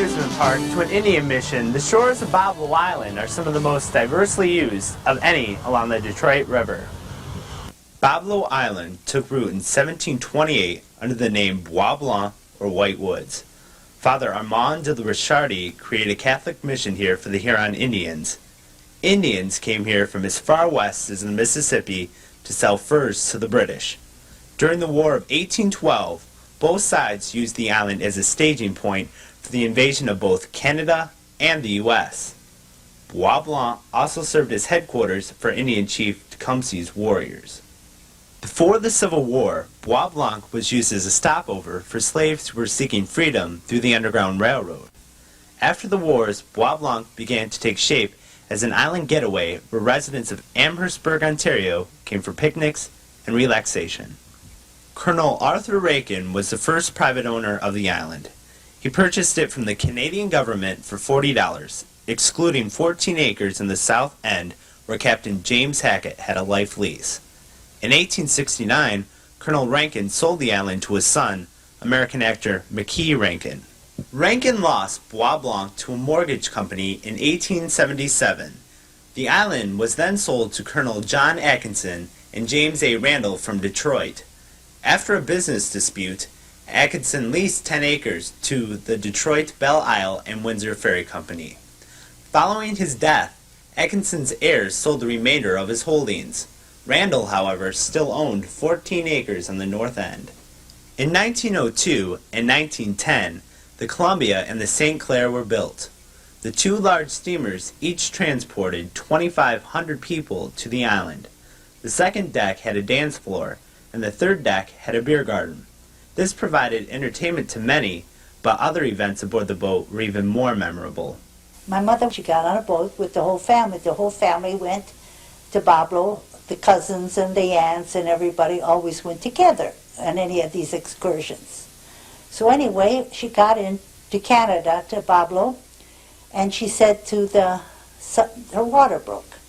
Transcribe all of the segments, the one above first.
amusement park to an Indian mission, the shores of Boblo Island are some of the most diversely used of any along the Detroit River. Boblo Island took root in 1728 under the name Bois Blanc or White Woods. Father Armand de la Richardi created a Catholic mission here for the Huron Indians. Indians came here from as far west as the Mississippi to sell furs to the British. During the War of 1812, both sides used the island as a staging point for the invasion of both Canada and the U.S. Bois Blanc also served as headquarters for Indian Chief Tecumseh's warriors. Before the Civil War, Bois Blanc was used as a stopover for slaves who were seeking freedom through the Underground Railroad. After the wars, Bois Blanc began to take shape as an island getaway where residents of Amherstburg, Ontario came for picnics and relaxation. Colonel Arthur Racon was the first private owner of the island. He purchased it from the Canadian government for $40, excluding 14 acres in the south end where Captain James Hackett had a life lease. In 1869, Colonel Rankin sold the island to his son, American actor McKee Rankin. Rankin lost Bois Blanc to a mortgage company in 1877. The island was then sold to Colonel John Atkinson and James A. Randall from Detroit. After a business dispute, Atkinson leased 10 acres to the Detroit, Belle Isle, and Windsor Ferry Company. Following his death, Atkinson's heirs sold the remainder of his holdings. Randall, however, still owned 14 acres on the north end. In 1902 and 1910, the Columbia and the St. Clair were built. The two large steamers each transported 2,500 people to the island. The second deck had a dance floor, and the third deck had a beer garden. This provided entertainment to many, but other events aboard the boat were even more memorable. My mother, she got on a boat with the whole family. The whole family went to Boblo. The cousins and the aunts and everybody always went together on any of these excursions. So anyway, she got into Canada, to Boblo, and she said to her water broke.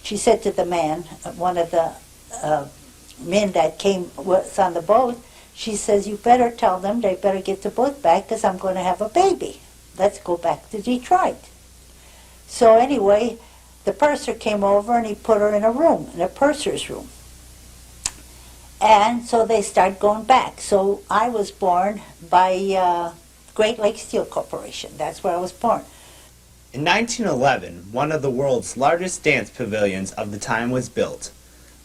She said to the man, one of the men that was on the boat, she says, "You better tell them they better get the boat back because I'm going to have a baby. Let's go back to Detroit." So anyway, the purser came over and he put her in a room, in a purser's room. And so they started going back. So I was born by Great Lakes Steel Corporation. That's where I was born. In 1911, one of the world's largest dance pavilions of the time was built.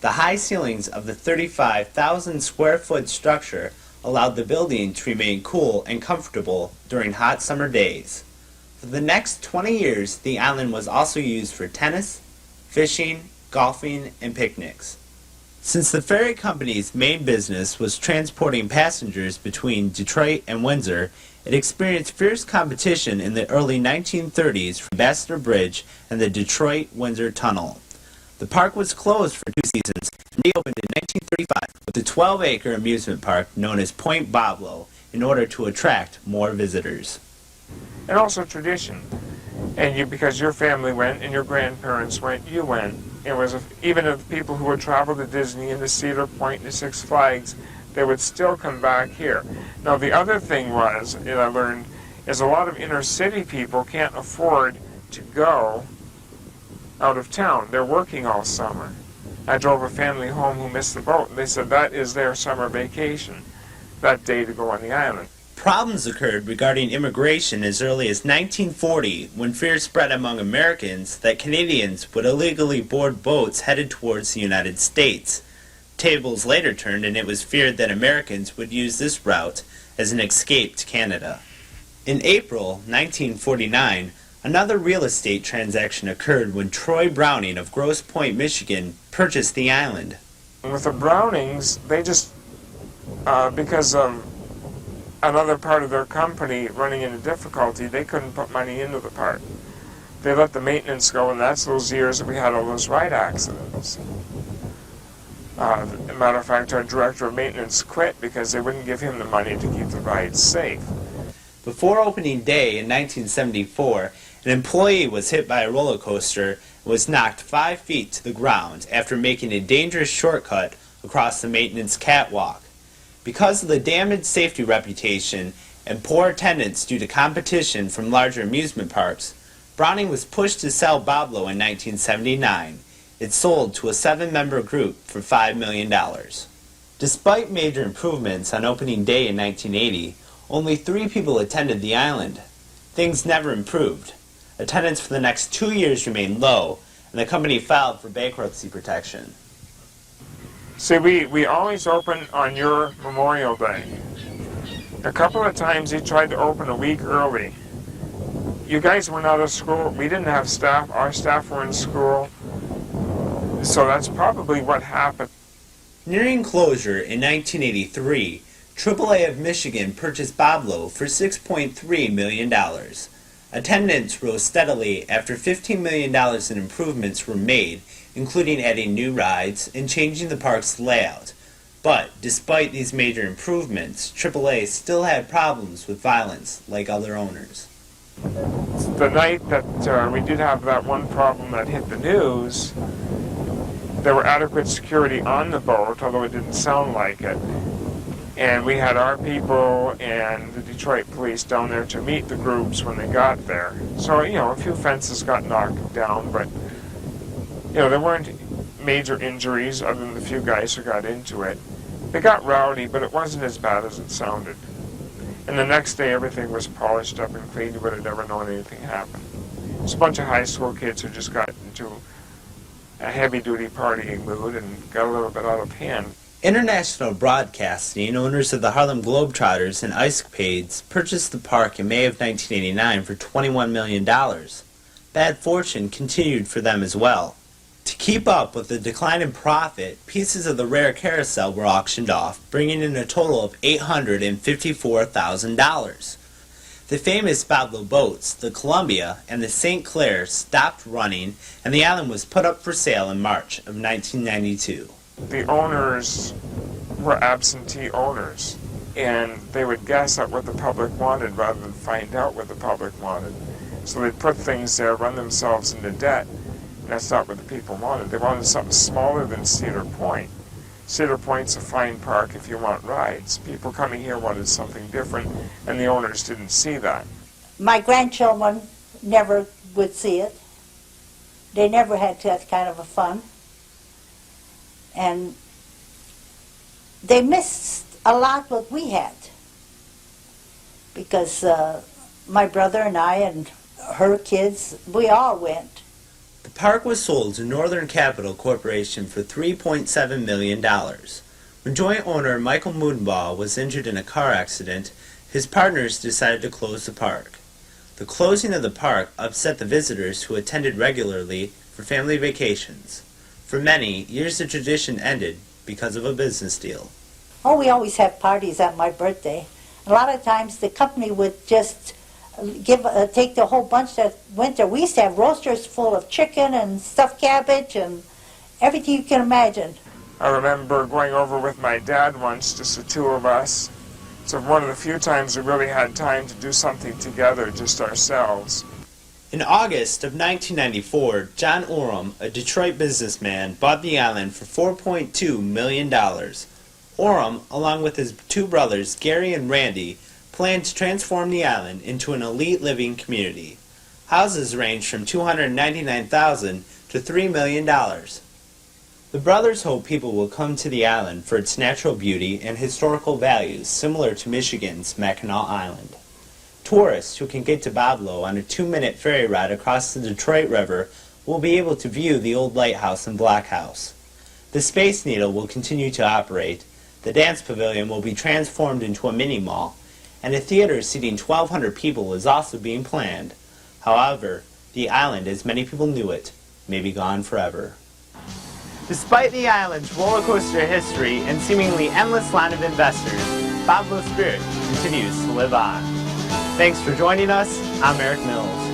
The high ceilings of the 35,000 square foot structure allowed the building to remain cool and comfortable during hot summer days. For the next 20 years, the island was also used for tennis, fishing, golfing, and picnics. Since the ferry company's main business was transporting passengers between Detroit and Windsor, it experienced fierce competition in the early 1930s from Ambassador Bridge and the Detroit-Windsor Tunnel. The park was closed for 2 seasons and reopened in 1935 with a 12-acre amusement park known as Point Boblo in order to attract more visitors. And also tradition. And because your family went and your grandparents went, you went. It was even if people who would travel to Disney and to Cedar Point and to Six Flags, they would still come back here. Now the other thing was, that I learned, is a lot of inner city people can't afford to go out of town. They're working all summer. I drove a family home who missed the boat, and they said that is their summer vacation, that day to go on the island. Problems occurred regarding immigration as early as 1940 when fear spread among Americans that Canadians would illegally board boats headed towards the United States. Tables later turned and it was feared that Americans would use this route as an escape to Canada. In April 1949, another real estate transaction occurred when Troy Browning of Grosse Pointe, Michigan purchased the island. With the Brownings, they just, because of another part of their company running into difficulty, they couldn't put money into the park. They let the maintenance go, and that's those years that we had all those ride accidents. As a matter of fact, our director of maintenance quit because they wouldn't give him the money to keep the rides safe. Before opening day in 1974, an employee was hit by a roller coaster and was knocked 5 feet to the ground after making a dangerous shortcut across the maintenance catwalk. Because of the damaged safety reputation and poor attendance due to competition from larger amusement parks, Browning was pushed to sell Boblo in 1979. It sold to a 7-member group for $5 million. Despite major improvements on opening day in 1980, only 3 people attended the island. Things never improved. Attendance for the next 2 years remained low, and the company filed for bankruptcy protection. See, we always open on your Memorial Day. A couple of times he tried to open a week early. You guys were not at school. We didn't have staff. Our staff were in school. So that's probably what happened. Nearing closure in 1983, AAA of Michigan purchased Boblo for $6.3 million. Attendance rose steadily after $15 million in improvements were made, including adding new rides and changing the park's layout. But despite these major improvements, AAA still had problems with violence like other owners. The night that we did have that one problem that hit the news, there were adequate security on the boat, although it didn't sound like it. And we had our people and the Detroit police down there to meet the groups when they got there. So, a few fences got knocked down, but, there weren't major injuries other than the few guys who got into it. They got rowdy, but it wasn't as bad as it sounded. And the next day, everything was polished up and clean. You would have never known anything happened. It's a bunch of high school kids who just got into a heavy-duty partying mood and got a little bit out of hand. International Broadcasting, owners of the Harlem Globetrotters and Ice Capades, purchased the park in May of 1989 for $21 million. Bad fortune continued for them as well. To keep up with the decline in profit, pieces of the rare carousel were auctioned off, bringing in a total of $854,000. The famous Boblo boats, the Columbia and the St. Clair, stopped running, and the island was put up for sale in March of 1992. The owners were absentee owners, and they would guess at what the public wanted rather than find out what the public wanted. So they'd put things there, run themselves into debt. That's not what the people wanted. They wanted something smaller than Cedar Point. Cedar Point's a fine park if you want rides. People coming here wanted something different, and the owners didn't see that. My grandchildren never would see it. They never had that kind of a fun. And they missed a lot what we had. Because my brother and I and her kids, we all went. The park was sold to Northern Capital Corporation for $3.7 million. When joint owner Michael Moodenbaugh was injured in a car accident, his partners decided to close the park. The closing of the park upset the visitors who attended regularly for family vacations. For many, years of tradition ended because of a business deal. Oh, we always have parties on my birthday. A lot of times the company would just take the whole bunch that went there. We used to have roasters full of chicken and stuffed cabbage and everything you can imagine. I remember going over with my dad once, just the two of us. So one of the few times we really had time to do something together, just ourselves. In August of 1994, John Oram, a Detroit businessman, bought the island for $4.2 million. Oram, along with his 2 brothers, Gary and Randy, planned to transform the island into an elite living community. Houses range from $299,000 to $3 million. The brothers hope people will come to the island for its natural beauty and historical values similar to Michigan's Mackinac Island. Tourists who can get to Boblo on a 2-minute ferry ride across the Detroit River will be able to view the old lighthouse and blockhouse. The Space Needle will continue to operate, the dance pavilion will be transformed into a mini-mall, and a theater seating 1,200 people is also being planned. However, the island, as many people knew it, may be gone forever. Despite the island's roller coaster history and seemingly endless line of investors, Boblo's spirit continues to live on. Thanks for joining us. I'm Eric Mills.